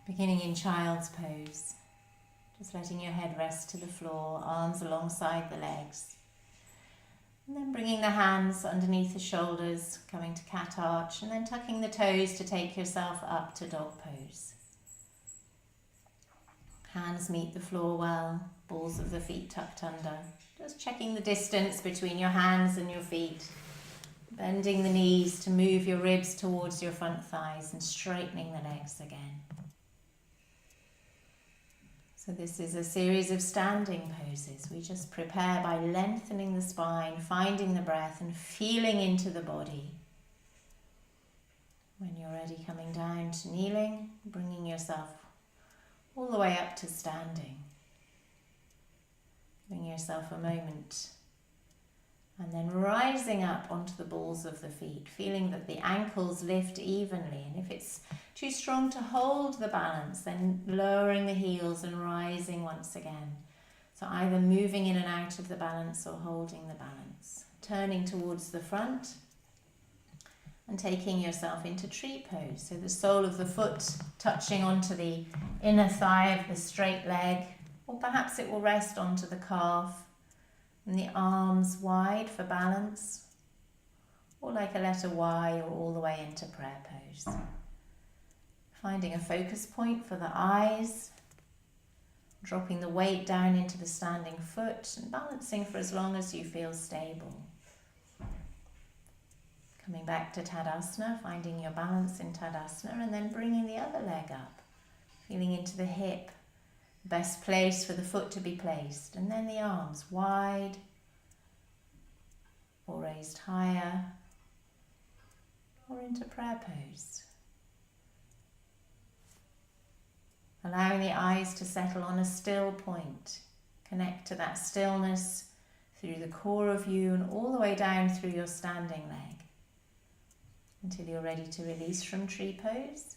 Beginning in child's pose, just letting your head rest to the floor, arms alongside the legs. And then bringing the hands underneath the shoulders, coming to cat arch, and then tucking the toes to take yourself up to dog pose. Hands meet the floor well, balls of the feet tucked under. Just checking the distance between your hands and your feet. Bending the knees to move your ribs towards your front thighs and straightening the legs again. So this is a series of standing poses. We just prepare by lengthening the spine, finding the breath and feeling into the body. When you're ready, coming down to kneeling, bringing yourself all the way up to standing. Giving yourself a moment. And then rising up onto the balls of the feet, feeling that the ankles lift evenly. And if it's too strong to hold the balance, then lowering the heels and rising once again. So either moving in and out of the balance or holding the balance. Turning towards the front and taking yourself into tree pose. So the sole of the foot touching onto the inner thigh of the straight leg, or perhaps it will rest onto the calf. And the arms wide for balance, or like a letter Y, or all the way into prayer pose. Finding a focus point for the eyes, dropping the weight down into the standing foot and balancing for as long as you feel stable. Coming back to Tadasana, finding your balance in Tadasana, and then bringing the other leg up, feeling into the hip. Best place for the foot to be placed, and then the arms wide or raised higher or into prayer pose. Allowing the eyes to settle on a still point. Connect to that stillness through the core of you and all the way down through your standing leg until you're ready to release from tree pose.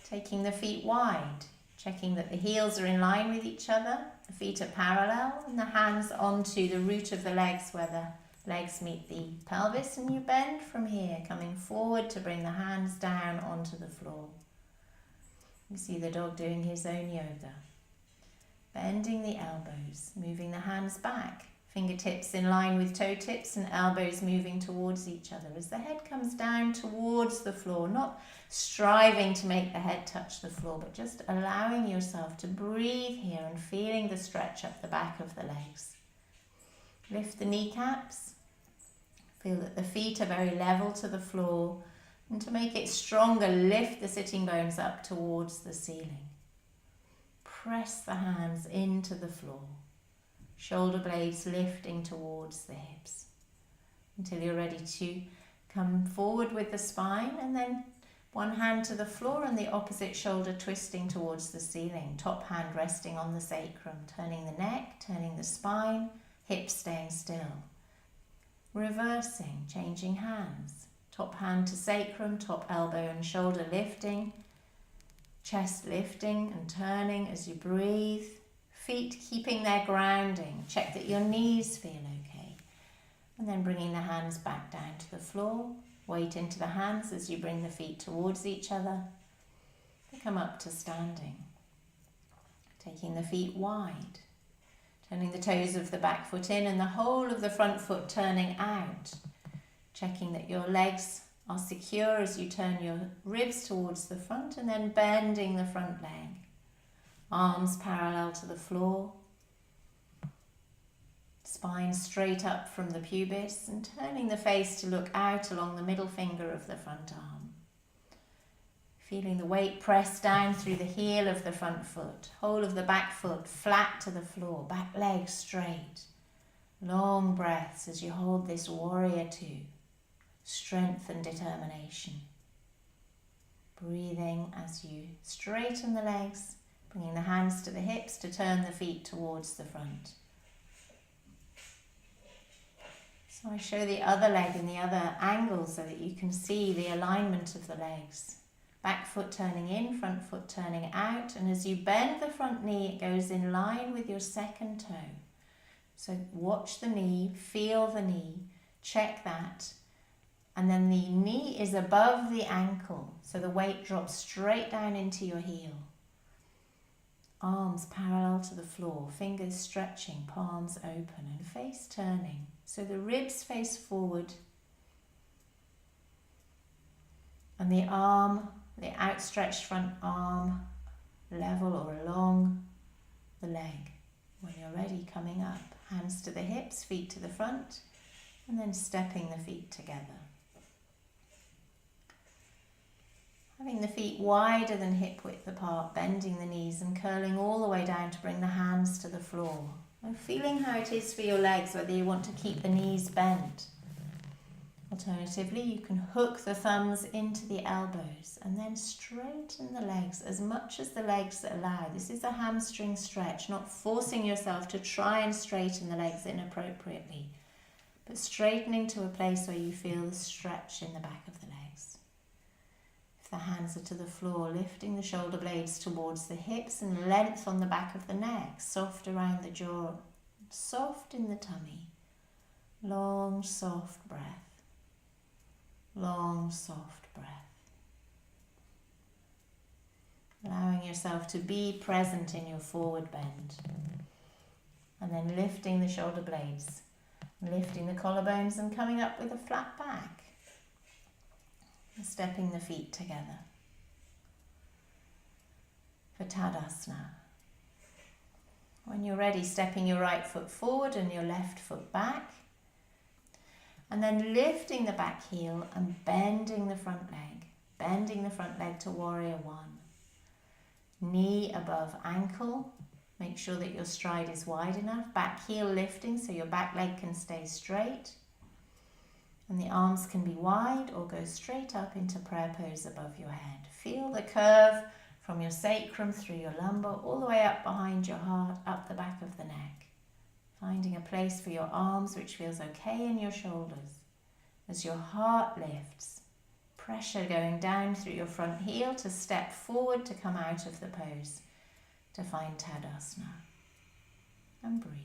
Taking the feet wide. Checking that the heels are in line with each other, the feet are parallel, and the hands onto the root of the legs where the legs meet the pelvis, and you bend from here, coming forward to bring the hands down onto the floor. You see the dog doing his own yoga. Bending the elbows, moving the hands back, fingertips in line with toe tips and elbows moving towards each other as the head comes down towards the floor, not striving to make the head touch the floor, but just allowing yourself to breathe here and feeling the stretch up the back of the legs. Lift the kneecaps. Feel that the feet are very level to the floor, and to make it stronger, lift the sitting bones up towards the ceiling. Press the hands into the floor. Shoulder blades lifting towards the hips until you're ready to come forward with the spine, and then one hand to the floor and the opposite shoulder twisting towards the ceiling. Top hand resting on the sacrum, turning the neck, turning the spine, hips staying still. Reversing, changing hands. Top hand to sacrum, top elbow and shoulder lifting, chest lifting and turning as you breathe. Feet keeping their grounding. Check that your knees feel okay. And then bringing the hands back down to the floor. Weight into the hands as you bring the feet towards each other. They come up to standing. Taking the feet wide. Turning the toes of the back foot in and the whole of the front foot turning out. Checking that your legs are secure as you turn your ribs towards the front, and then bending the front leg. Arms parallel to the floor, spine straight up from the pubis, and turning the face to look out along the middle finger of the front arm. Feeling the weight press down through the heel of the front foot, whole of the back foot flat to the floor, back leg straight. Long breaths as you hold this warrior two, strength and determination. Breathing as you straighten the legs, bringing the hands to the hips to turn the feet towards the front. So I show the other leg in the other angle so that you can see the alignment of the legs. Back foot turning in, front foot turning out, and as you bend the front knee, it goes in line with your second toe. So watch the knee, feel the knee, check that, and then the knee is above the ankle, so the weight drops straight down into your heel. Arms parallel to the floor, fingers stretching, palms open and face turning. So the ribs face forward and the arm, the outstretched front arm, level or along the leg. When you're ready, coming up, hands to the hips, feet to the front, and then stepping the feet together. Having the feet wider than hip width apart, bending the knees and curling all the way down to bring the hands to the floor. And feeling how it is for your legs, whether you want to keep the knees bent. Alternatively, you can hook the thumbs into the elbows and then straighten the legs as much as the legs allow. This is a hamstring stretch, not forcing yourself to try and straighten the legs inappropriately, but straightening to a place where you feel the stretch in the back of the legs. If the hands are to the floor, lifting the shoulder blades towards the hips and length on the back of the neck, soft around the jaw, soft in the tummy. Long, soft breath. Long, soft breath. Allowing yourself to be present in your forward bend. And then lifting the shoulder blades, lifting the collarbones and coming up with a flat back. And stepping the feet together. For Tadasana. When you're ready, stepping your right foot forward and your left foot back. And then lifting the back heel and bending the front leg. Bending the front leg to warrior one. Knee above ankle. Make sure that your stride is wide enough. Back heel lifting so your back leg can stay straight. And the arms can be wide or go straight up into prayer pose above your head. Feel the curve from your sacrum through your lumbar all the way up behind your heart, up the back of the neck. Finding a place for your arms which feels okay in your shoulders. As your heart lifts, pressure going down through your front heel to step forward to come out of the pose, to find Tadasana. And breathe.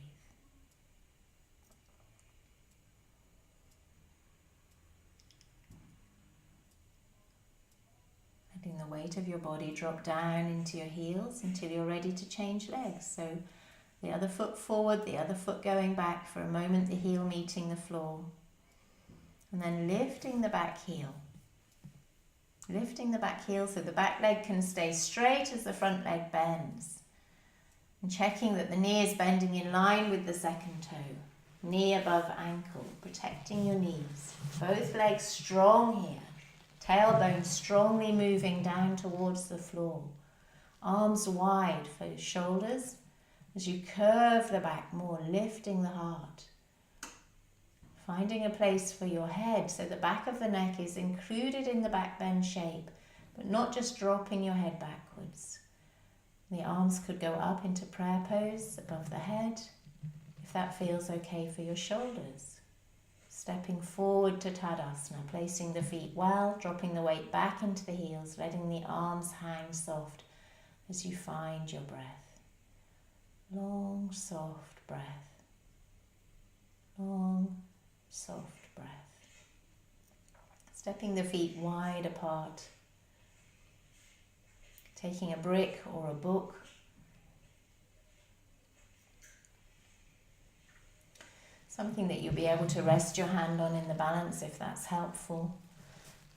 Letting the weight of your body drop down into your heels until you're ready to change legs. So the other foot forward, the other foot going back for a moment, the heel meeting the floor. And then lifting the back heel. Lifting the back heel so the back leg can stay straight as the front leg bends. And checking that the knee is bending in line with the second toe. Knee above ankle, protecting your knees. Both legs strong here. Tailbone strongly moving down towards the floor. Arms wide for your shoulders. As you curve the back more, lifting the heart. Finding a place for your head so the back of the neck is included in the back bend shape, but not just dropping your head backwards. The arms could go up into prayer pose above the head, if that feels okay for your shoulders. Stepping forward to Tadasana, placing the feet well, dropping the weight back into the heels, letting the arms hang soft as you find your breath. Long, soft breath. Long, soft breath. Stepping the feet wide apart. Taking a brick or a book. Something that you'll be able to rest your hand on in the balance if that's helpful.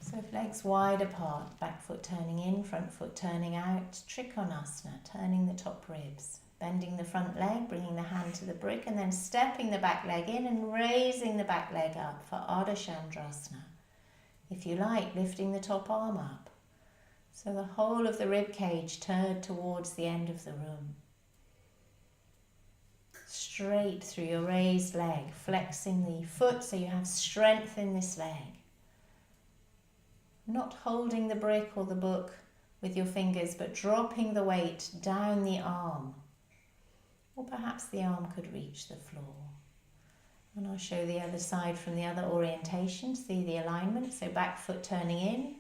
So legs wide apart, back foot turning in, front foot turning out. Trikonasana, turning the top ribs. Bending the front leg, bringing the hand to the brick and then stepping the back leg in and raising the back leg up for Ardha Chandrasana. If you like, lifting the top arm up. So the whole of the rib cage turned towards the end of the room. Straight through your raised leg, flexing the foot so you have strength in this leg. Not holding the brick or the book with your fingers, but dropping the weight down the arm. Or perhaps the arm could reach the floor. And I'll show the other side from the other orientation. See the alignment. So back foot turning in,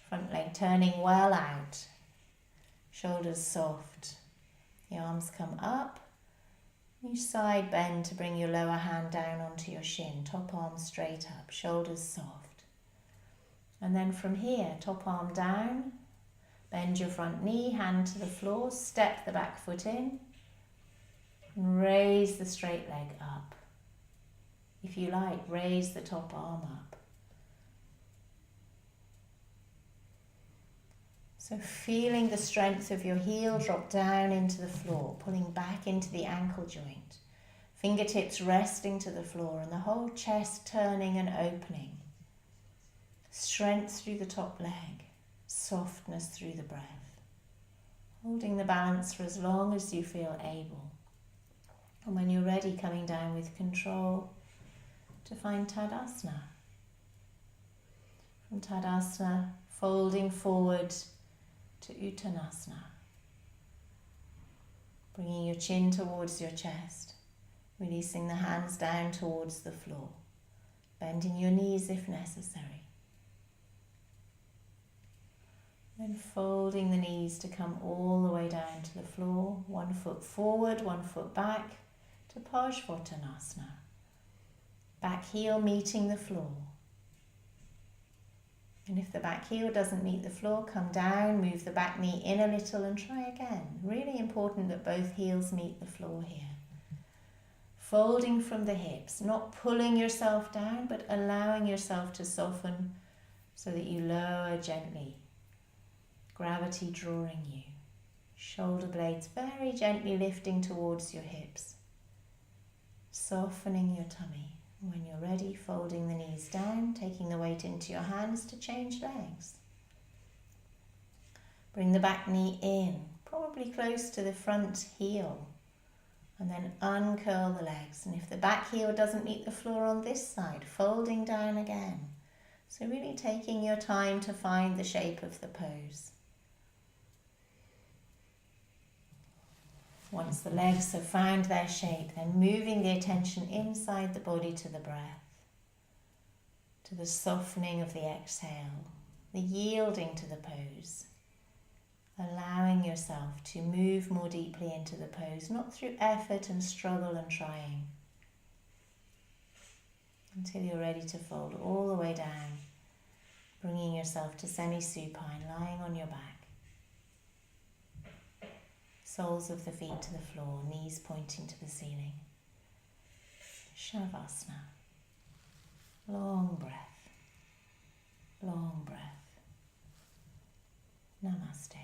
front leg turning well out. Shoulders soft. The arms come up. You side bend to bring your lower hand down onto your shin. Top arm straight up. Shoulders soft. And then from here, top arm down. Bend your front knee, hand to the floor, step the back foot in, and raise the straight leg up. If you like, raise the top arm up. So feeling the strength of your heel drop down into the floor, pulling back into the ankle joint. Fingertips resting to the floor and the whole chest turning and opening. Strength through the top leg, softness through the breath. Holding the balance for as long as you feel able. And when you're ready, coming down with control to find Tadasana. From Tadasana, folding forward to Uttanasana. Bringing your chin towards your chest. Releasing the hands down towards the floor. Bending your knees if necessary. Then folding the knees to come all the way down to the floor. One foot forward, one foot back to Parsvottanasana. Back heel meeting the floor. And if the back heel doesn't meet the floor, come down, move the back knee in a little and try again. Really important that both heels meet the floor here. Folding from the hips, not pulling yourself down, but allowing yourself to soften so that you lower gently. Gravity drawing you. Shoulder blades very gently lifting towards your hips. Softening your tummy. When you're ready, folding the knees down, taking the weight into your hands to change legs. Bring the back knee in, probably close to the front heel. And then uncurl the legs. And if the back heel doesn't meet the floor on this side, folding down again. So really taking your time to find the shape of the pose. Once the legs have found their shape, then moving the attention inside the body to the breath, to the softening of the exhale, the yielding to the pose, allowing yourself to move more deeply into the pose, not through effort and struggle and trying, until you're ready to fold all the way down, bringing yourself to semi-supine, lying on your back. Soles of the feet to the floor, knees pointing to the ceiling. Shavasana. Long breath. Long breath. Namaste.